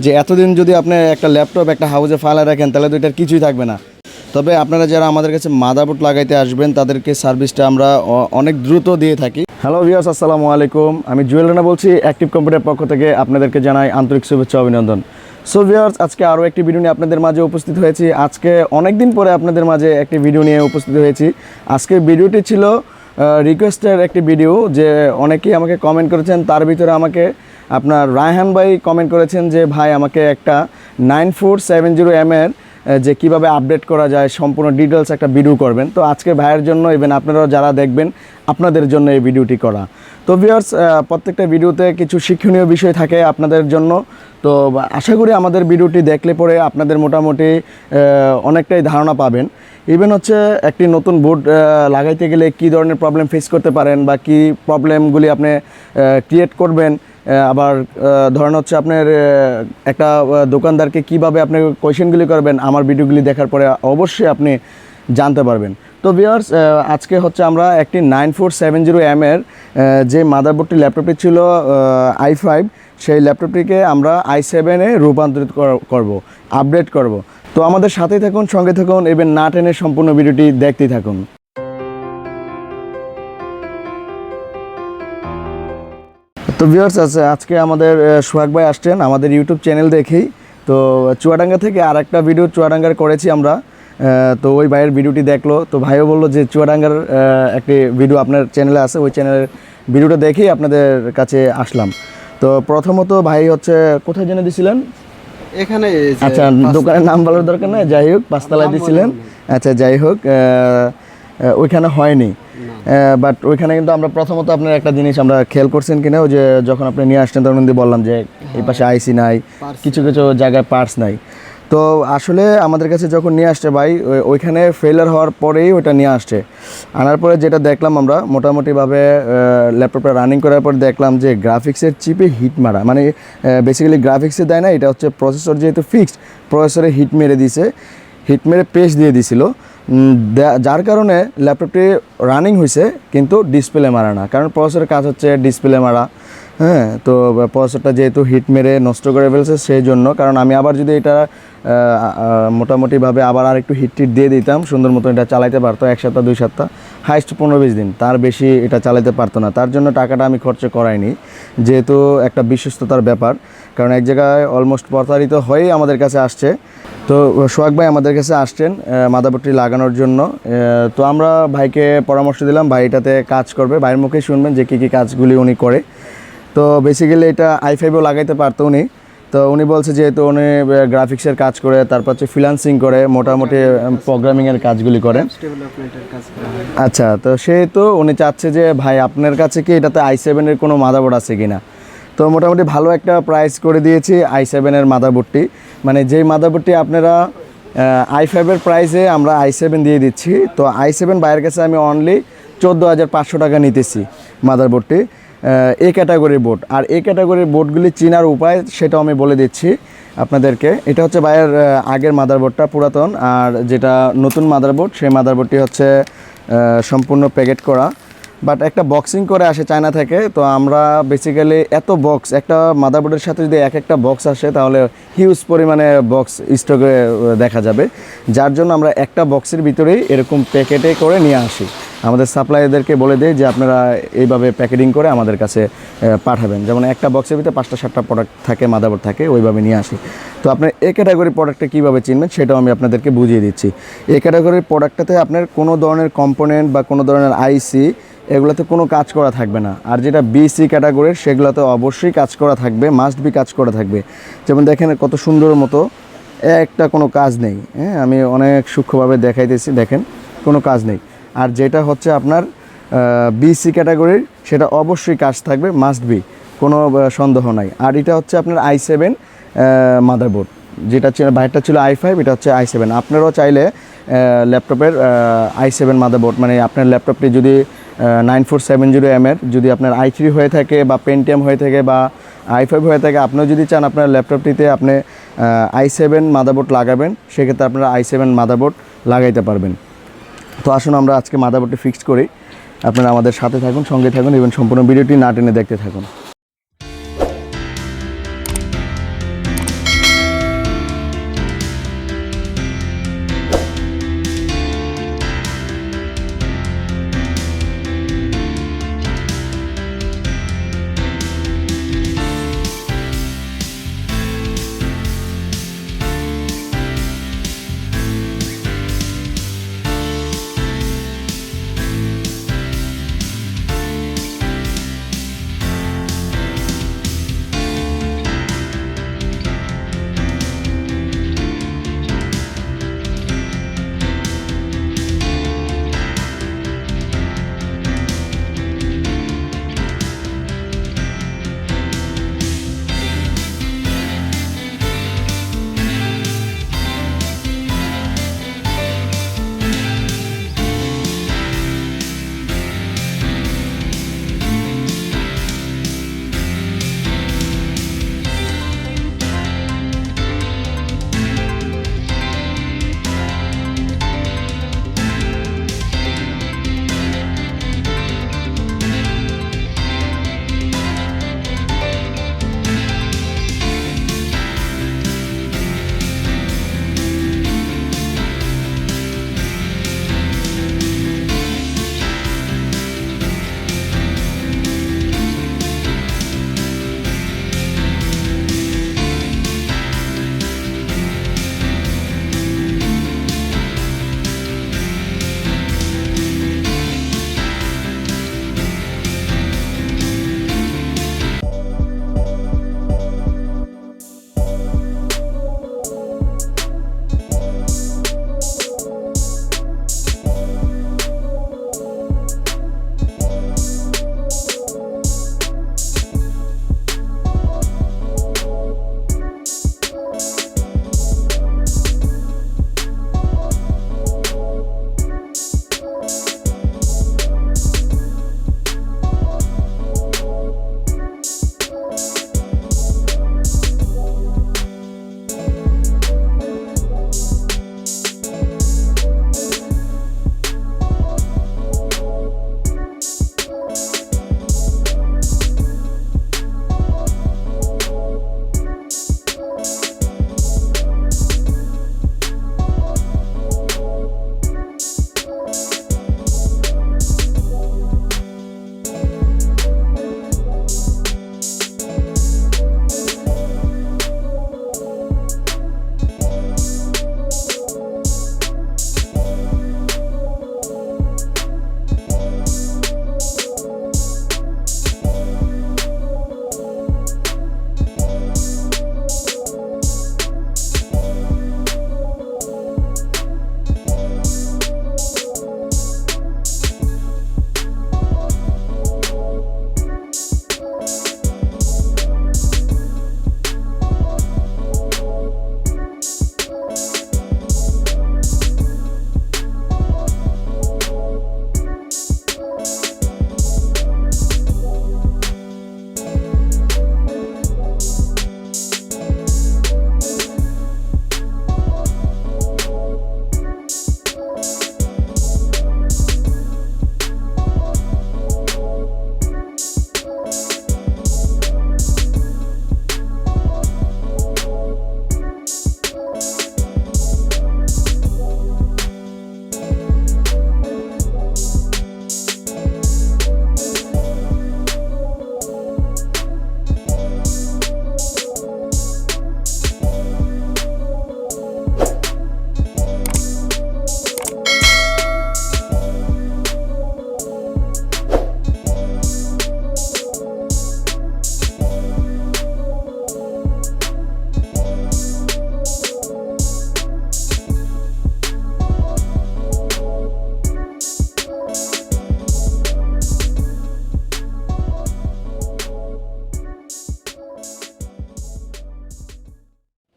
যে এতদিন যদি আপনি একটা ল্যাপটপ একটা হাউসে ফালা রাখেন তাহলে তো এটার কিছুই থাকবে না। তবে আপনারা যারা আমাদের কাছে মাদারবোর্ড লাগাইতে আসবেন তাদেরকে সার্ভিসটা আমরা অনেক দ্রুত দিয়ে থাকি। হ্যালো ভিউয়ার্স, আসসালামু আলাইকুম। আমি জুয়েল রানা বলছি, অ্যাক্টিভ কম্পিউটার পক্ষ থেকে আপনাদেরকে জানাই আন্তরিক শুভেচ্ছা অভিনন্দন। সো ভিউয়ার্স, আজকে আরও একটি ভিডিও নিয়ে আপনাদের মাঝে উপস্থিত হয়েছি। আজকে অনেক দিন পরে আপনাদের মাঝে একটি ভিডিও নিয়ে উপস্থিত হয়েছি। আজকের ভিডিওটি ছিল রিকোয়েস্টের একটি ভিডিও, যে অনেকেই আমাকে কমেন্ট করেছেন। তার ভিতরে আমাকে আপনার রায়হান ভাই কমেন্ট করেছেন যে ভাই আমাকে একটা 9470M যে কিভাবে আপডেট করা যায় সম্পূর্ণ ডিটেলস একটা ভিডিও করবেন। তো আজকে ভাইয়ের জন্য ইভেন আপনারাও যারা দেখবেন আপনাদের জন্য এই ভিডিওটি করা। তো ভিউয়ার্স, প্রত্যেকটা ভিডিওতে কিছু শিক্ষণীয় বিষয় থাকে আপনাদের জন্য। তো আশা করি আমাদের ভিডিওটি দেখলে পরে আপনাদের মোটামুটি অনেকটাই ধারণা পাবেন। ইভেন হচ্ছে একটি নতুন বোর্ড লাগাইতে গেলে কী ধরনের প্রবলেম ফেস করতে পারেন বা কী প্রবলেমগুলি আপনি ক্রিয়েট করবেন। আবার ধরেন হচ্ছে আপনার একটা দোকানদারকে কিভাবে আপনি কোয়েশ্চেনগুলি করবেন, আমার ভিডিওগুলি দেখার পরে অবশ্যই আপনি জানতে পারবেন। তো ভিউয়ার্স, আজকে হচ্ছে আমরা একটি 9470M যে মাদারবোর্ডটি ল্যাপটপটি ছিল i5, সেই ল্যাপটপটিকে আমরা i7-এ রূপান্তরিত করব, আপডেট করব। তো আমাদের সাথেই থাকুন, সঙ্গে থাকুন, ইভেন না টেনে সম্পূর্ণ ভিডিওটি দেখতেই থাকুন। তো ভিউয়ার্স, আজকে আমাদের সোহাগ ভাই আসছেন আমাদের ইউটিউব চ্যানেল দেখেই। তো চুয়াডাঙ্গা থেকে আর একটা ভিডিও চুয়াডাঙ্গার করেছি আমরা। তো ওই ভাইয়ের ভিডিওটি দেখলো, তো ভাইও বললো যে চুয়াডাঙ্গার একটি ভিডিও আপনার চ্যানেলে আছে, ওই চ্যানেলের ভিডিওটা দেখেই আপনাদের কাছে আসলাম। তো প্রথমত ভাই হচ্ছে কোথায় জেনে দিছিলেন? এখানে। আচ্ছা, দোকানের নাম বলার দরকার নেই, যাই হোক পাঁচতলায় দিছিলেন। আচ্ছা, যাই হোক, ওইখানে হয়নি, বাট ওইখানে কিন্তু আমরা প্রথমত আপনার একটা জিনিস আমরা খেয়াল করছেন কিনা, ওই যে যখন আপনি নিয়ে আসছেন তখন কিন্তু বললাম যে এই পাশে আইসি নাই, কিছু কিছু জায়গায় পার্টস নাই। তো আসলে আমাদের কাছে যখন নিয়ে আসছে ভাই, ওইখানে ফেলার হওয়ার পরেই ওইটা নিয়ে আসছে। আনার পরে যেটা দেখলাম আমরা মোটামুটিভাবে ল্যাপটপটা রানিং করার পর দেখলাম যে গ্রাফিক্সের চিপে হিট মারা, মানে বেসিক্যালি গ্রাফিক্সে দেয় না, এটা হচ্ছে প্রসেসর যেহেতু ফিক্সড, প্রসেসরে হিট মেরে দিছে, হিট মেরে পেস্ট দিয়ে দিছিল, যার কারণে ল্যাপটপটি রানিং হয়েছে কিন্তু ডিসপ্লে মারা না। কারণ প্রসেসরের কাজ হচ্ছে ডিসপ্লে মারা। হ্যাঁ, তো প্রসেসরটা যেহেতু হিট মেরে নষ্ট করে ফেলছে সেই জন্য। কারণ আমি আবার যদি এটা মোটামুটিভাবে আবার আর একটু হিট দিয়ে দিতাম, সুন্দর মতো এটা চালাইতে পারতো 1 সপ্তাহ 2 সপ্তাহ, হাইস্ট 15-20 দিন, তার বেশি এটা চালাতে পারতো না। তার জন্য টাকাটা আমি খরচ করাইনি, যেহেতু একটা বিশ্বস্ততার ব্যাপার। কারণ এক জায়গায় অলমোস্ট প্রতারিত হয়েই আমাদের কাছে আসছে। তো সোহাগ ভাই আমাদের কাছে আসছেন মাদারবোর্ডটি লাগানোর জন্য। তো আমরা ভাইকে পরামর্শ দিলাম, ভাই এটাতে কাজ করবে, ভাইয়ের মুখেই শুনবেন যে কী কী কাজগুলি উনি করে। তো বেসিক্যালি এটা i5-ও লাগাইতে পারতো উনি। তো উনি বলছে যেহেতু উনি গ্রাফিক্সের কাজ করে, তারপর হচ্ছে ফ্রিল্যান্সিং করে, মোটামুটি প্রোগ্রামিংয়ের কাজগুলি করে। আচ্ছা, তো সেহেতু উনি চাচ্ছে যে ভাই আপনার কাছে কি এটাতে i7-এর কোনো মাদারবোর্ড আছে কি না। তো মোটামুটি ভালো একটা প্রাইস করে দিয়েছি i7-এর মাদারবোর্ডটি, মানে যেই মাদারবোর্ডটি আপনারা i5-এর প্রাইসে আমরা i7 দিয়ে দিচ্ছি। তো i7 বাইরের কাছে আমি অনলি 14,500 টাকা নিতেছি মাদারবোর্ডটি, এ ক্যাটাগরির বোর্ড। আর এ ক্যাটাগরির বোর্ডগুলি চেনার উপায় সেটাও আমি বলে দিচ্ছি আপনাদেরকে। এটা হচ্ছে ভাইয়ের আগের মাদারবোর্ডটা পুরাতন, আর যেটা নতুন মাদারবোর্ড সেই মাদারবোর্ডটি হচ্ছে সম্পূর্ণ প্যাকেট করা, বাট একটা বক্সিং করে আসে চায়না থেকে। তো আমরা বেসিক্যালি এত বক্স, একটা মাদারবোর্ডের সাথে যদি একটা বক্স আসে তাহলে হিউজ পরিমাণে বক্স স্টকে দেখা যাবে, যার জন্য আমরা একটা বক্সের ভিতরেই এরকম প্যাকেটে করে নিয়ে আসি। আমাদের সাপ্লাইয়ারদেরকে বলে দিই যে আপনারা এইভাবে প্যাকেটিং করে আমাদের কাছে পাঠাবেন, যেমন একটা বক্সের ভিতরে 5টা-7টা প্রোডাক্ট থাকে, মাদারবোর্ড থাকে, ওইভাবে নিয়ে আসি। তো আপনার এ ক্যাটাগরির প্রোডাক্টটা কীভাবে চিনবেন সেটাও আমি আপনাদেরকে বুঝিয়ে দিচ্ছি। এ ক্যাটাগরির প্রোডাক্টটাতে আপনার কোনো ধরনের কম্পোনেন্ট বা কোনো ধরনের আইসি এগুলোতে কোনো কাজ করা থাকবে না। আর যেটা বিসি ক্যাটাগরির সেগুলোতে অবশ্যই কাজ করা থাকবে, মাস্ট বি কাজ করা থাকবে। যেমন দেখেন কত সুন্দর মতো একটা কোনো কাজ নেই। হ্যাঁ, আমি অনেক সূক্ষ্মভাবে দেখাইতেছি, দেখেন কোনো কাজ নেই। আর যেটা হচ্ছে আপনার বিসি ক্যাটাগরির সেটা অবশ্যই কাজ থাকবে, মাস্ট বি, কোনো সন্দেহ নাই। আর এটা হচ্ছে আপনার i7 মাদারবোর্ড, যেটা ছিল বাইরটা ছিল i5, এটা হচ্ছে i7। আপনারাও চাইলে ল্যাপটপের i7 মাদারবোর্ড, মানে আপনার ল্যাপটপটি যদি 9470M যদি আপনার i3 হয়ে থাকে বা পেন্টিয়াম হয়ে থাকে বা i5 হয়ে থাকে, আপনিও যদি চান আপনার ল্যাপটপটিতে আপনি i7 মাদারবোর্ড লাগাবেন, সেক্ষেত্রে আপনারা i7 মাদারবোর্ড লাগাইতে পারবেন। তো আসুন আমরা আজকে মাদারবোর্ডটি ফিক্সড করি, আপনারা আমাদের সাথে থাকুন, সঙ্গে থাকুন, এবং সম্পূর্ণ ভিডিওটি না টেনে দেখতে থাকুন।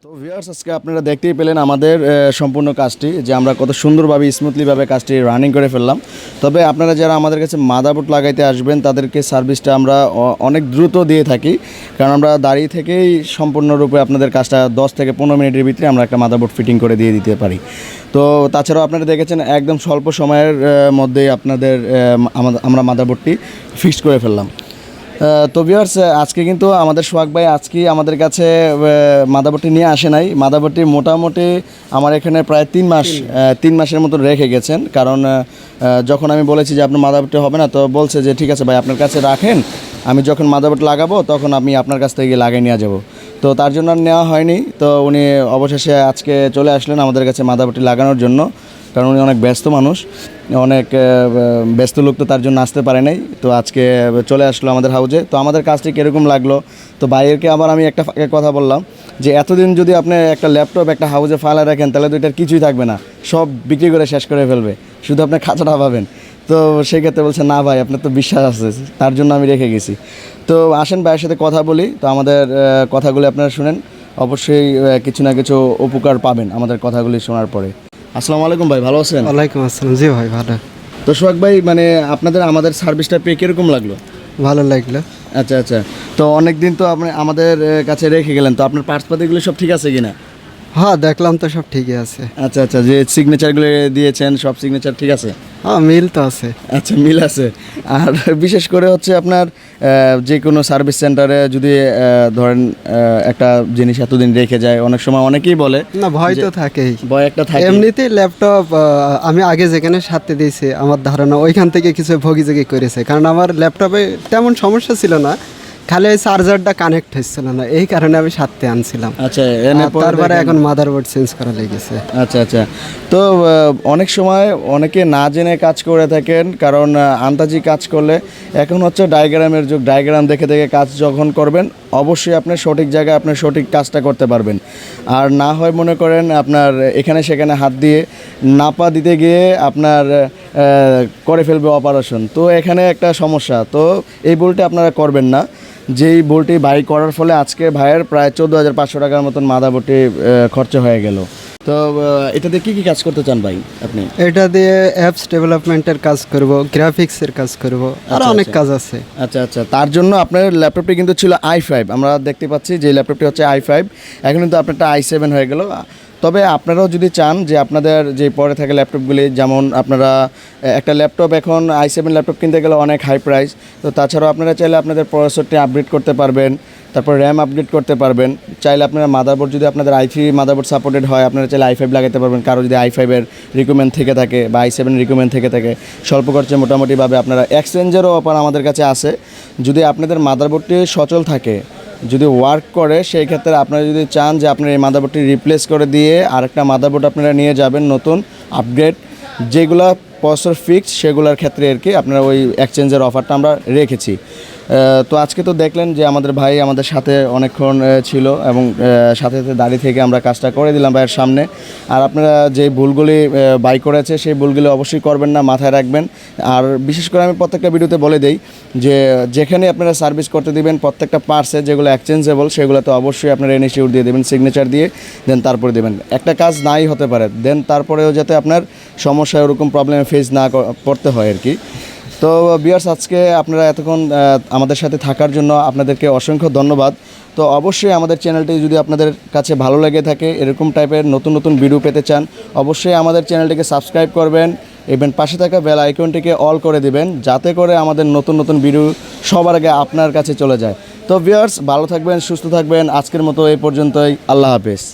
তো ভিউয়ার্স, আজকে আপনারা দেখতেই পেলেন আমাদের সম্পূর্ণ কাজটি, যে আমরা কত সুন্দরভাবে স্মুথলিভাবে কাজটি রানিং করে ফেললাম। তবে আপনারা যারা আমাদের কাছে মাদারবোর্ড লাগাইতে আসবেন তাদেরকে সার্ভিসটা আমরা অনেক দ্রুত দিয়ে থাকি, কারণ আমরা দাঁড়িয়ে থেকেই সম্পূর্ণরূপে আপনাদের কাজটা 10 থেকে 15 মিনিটের ভিতরে আমরা একটা মাদারবোর্ড ফিটিং করে দিয়ে দিতে পারি। তো তাছাড়াও আপনারা দেখেছেন একদম স্বল্প সময়ের মধ্যেই আপনাদের আমরা মাদারবোর্ডটি ফিক্সড করে ফেললাম। তো ভিউয়ার্স, আজকে কিন্তু আমাদের সোহাগ ভাই আজকে আমাদের কাছে মাদারবোর্ডটি নিয়ে আসে নাই। মাদারবোর্ডটি মোটামুটি আমার এখানে প্রায় 3 মাসের মতো রেখে গেছেন, কারণ যখন আমি বলেছি যে আপনার মাদারবোর্ডটি হবে না, তো বলছে যে ঠিক আছে ভাই আপনার কাছে রাখেন, আমি যখন মাদারবোর্ড লাগাবো তখন আমি আপনার কাছ থেকে লাগিয়ে নিয়ে যাব। তো তার জন্য আর নেওয়া হয়নি। তো উনি অবশেষে আজকে চলে আসলেন আমাদের কাছে মাদারবোর্ডটি লাগানোর জন্য, কারণ উনি অনেক ব্যস্ত মানুষ, অনেক ব্যস্ত লোক, তো তার জন্য আসতে পারে নাই। তো আজকে চলে আসলো আমাদের হাউজে। তো আমাদের কাজটি কীরকম লাগলো, তো বাইরেকে আবার আমি একটা কথা বললাম যে এতদিন যদি আপনি একটা ল্যাপটপ একটা হাউজে ফালা রাখেন তাহলে তো এটার কিছুই থাকবে না, সব বিক্রি করে শেষ করে ফেলবে, শুধু আপনি খাঁচাটা পাবেন। তো সেই ক্ষেত্রে বলছে না ভাই আপনার তো বিশ্বাস আছে, তার জন্য আমি রেখে গেছি। তো আসেন ভাইয়ের সাথে কথা বলি। তো আমাদের কথাগুলি আপনারা শুনেন, অবশ্যই কিছু না কিছু উপকার পাবেন আমাদের কথাগুলি শোনার পরে। আসসালামু আলাইকুম ভাই, ভালো আছেন? ওয়ালাইকুম আসসালাম। জি ভাই ভালো। তো সোহাগ ভাই, মানে আমাদের সার্ভিসটা পেয়ে কীরকম লাগলো? ভালো লাগলো। আচ্ছা আচ্ছা, তো অনেক দিন তো আপনি আমাদের কাছে রেখে গেলেন, তো আপনার পার্টসপাতিগুলো সব ঠিক আছে কিনা? হ্যাঁ দেখলাম তো সব ঠিকই আছে। আচ্ছা আচ্ছা, যে সিগনেচারগুলো দিয়েছেন সব সিগনেচার ঠিক আছে? হ্যাঁ মিল তো আছে। আচ্ছা মিল আছে। আর বিশেষ করে হচ্ছে আপনার যে কোনো সার্ভিস সেন্টারে যদি ধরেন একটা জিনিস এতদিন রেখে যায়, অনেক সময় অনেকেই বলে না ভয় তো থাকেই, ভয় একটা থাকে। এমনিতেই ল্যাপটপ আমি আগে যেখানে সাথে দিয়েছি আমার ধারণা ওইখান থেকে কিছু ভোগিযোগি করেছে, কারণ আমার ল্যাপটপে তেমন সমস্যা ছিল না, খালি ওই চার্জারটা কানেক্ট হচ্ছিল না, এই কারণে আমি সাথে আনছিলাম। আচ্ছা, তারপরে এখন মাদারবোর্ড চেঞ্জ করা লেগেছে। আচ্ছা আচ্ছা, তো অনেক সময় অনেকে না জেনে কাজ করে থাকেন, কারণ আন্দাজি কাজ করলে এখন হচ্ছে ডায়াগ্রামের যুগ, ডায়াগ্রাম দেখে দেখে কাজ যখন করবেন অবশ্যই আপনি সঠিক জায়গায় আপনি সঠিক কাজটা করতে পারবেন। আর না হয় মনে করেন আপনার এখানে সেখানে হাত দিয়ে নাপা দিতে গিয়ে আপনার করে ফেলবে অপারেশন, তো এখানে একটা সমস্যা। তো এই ভুলটা আপনারা করবেন না, যেই বোল্টটি বাই করার ফলে আজকে ভাইয়ের প্রায় 14,500 টাকার মতন মাদারবোর্ডটি খরচা হয়ে গেল। তো এটা দিয়ে কী কাজ করতে চান ভাই আপনি? এটা দিয়ে অ্যাপস ডেভেলপমেন্টের কাজ করব, গ্রাফিক্সের কাজ করব, আর অনেক কাজ আছে। আচ্ছা আচ্ছা, তার জন্য আপনার ল্যাপটপটি কিন্তু ছিল i5, আমরা দেখতে পাচ্ছি যে ল্যাপটপটি হচ্ছে i5, এখন কিন্তু আপনারটা i7 হয়ে গেল। তবে আপনারাও যদি চান যে আপনাদের যে পরে থাকে ল্যাপটপগুলি, যেমন আপনারা একটা ল্যাপটপ এখন i7 ল্যাপটপ কিনতে গেলে অনেক হাই প্রাইস, তো তাছাড়াও আপনারা চাইলে আপনাদের প্রসেসরটি আপগ্রেড করতে পারবেন, তারপর র্যাম আপগ্রেড করতে পারবেন। চাইলে আপনারা মাদারবোর্ড যদি আপনাদের i3 মাদারবোর্ড সাপোর্টেড হয় আপনারা চাইলে i5 লাগাতে পারবেন। কারো যদি i5-এর রিকমেন্ড থেকে থাকে বা i7 রিকমেন্ড থেকে থাকে, স্বল্প খরচে মোটামুটিভাবে আপনারা এক্সচেঞ্জেরও অফার আমাদের কাছে আছে। যদি আপনাদের মাদারবোর্ডটি সচল থাকে, যদি ওয়ার্ক করে, সেই ক্ষেত্রে আপনারা যদি চান যে আপনার এই মাদারবোর্ডটি রিপ্লেস করে দিয়ে আরেকটা মাদারবোর্ড আপনারা নিয়ে যাবেন নতুন আপগ্রেড, যেগুলো প্রসেসর ফিক্স সেগুলোর ক্ষেত্রে আর কি আপনারা ওই এক্সচেঞ্জের অফারটা আমরা রেখেছি। তো আজকে তো দেখলেন যে আমাদের ভাই আমাদের সাথে অনেকক্ষণ ছিল এবং সাথে সাথে দাঁড়িয়ে থেকে আমরা কাজটা করে দিলাম ভাইয়ের সামনে। আর আপনারা যে ভুলগুলি বাই করেছে সেই ভুলগুলি অবশ্যই করবেন না, মাথায় রাখবেন। আর বিশেষ করে আমি প্রত্যেকটা ভিডিওতে বলে দেই যে যেখানে আপনারা সার্ভিস করতে দিবেন প্রত্যেকটা পার্টসে যেগুলো এক্সচেঞ্জেবল সেগুলোতে অবশ্যই আপনারা ইনিশিয়েট দিয়ে দেবেন, সিগনেচার দিয়ে দেন তারপরে দেবেন। একটা কাজ নাই হতে পারে দেন তারপরেও যাতে আপনার সমস্যা ওরকম প্রবলেমে ফেস না করতে হয় আর কি। তো ভিউয়ার্স, আজকে আপনারা এতক্ষণ আমাদের সাথে থাকার জন্য আপনাদেরকে অসংখ্য ধন্যবাদ। তো অবশ্যই আমাদের চ্যানেলটি যদি আপনাদের কাছে ভালো লেগে থাকে, এরকম টাইপের নতুন নতুন ভিডিও পেতে চান, অবশ্যই আমাদের চ্যানেলটিকে সাবস্ক্রাইব করবেন এবং পাশে থাকা বেল আইকনটিকে অল করে দিবেন, যাতে করে আমাদের নতুন নতুন ভিডিও সবার আগে আপনার কাছে চলে যায়। তো ভিউয়ার্স, ভালো থাকবেন, সুস্থ থাকবেন। আজকের মতো এই পর্যন্তই, আল্লাহ হাফেজ।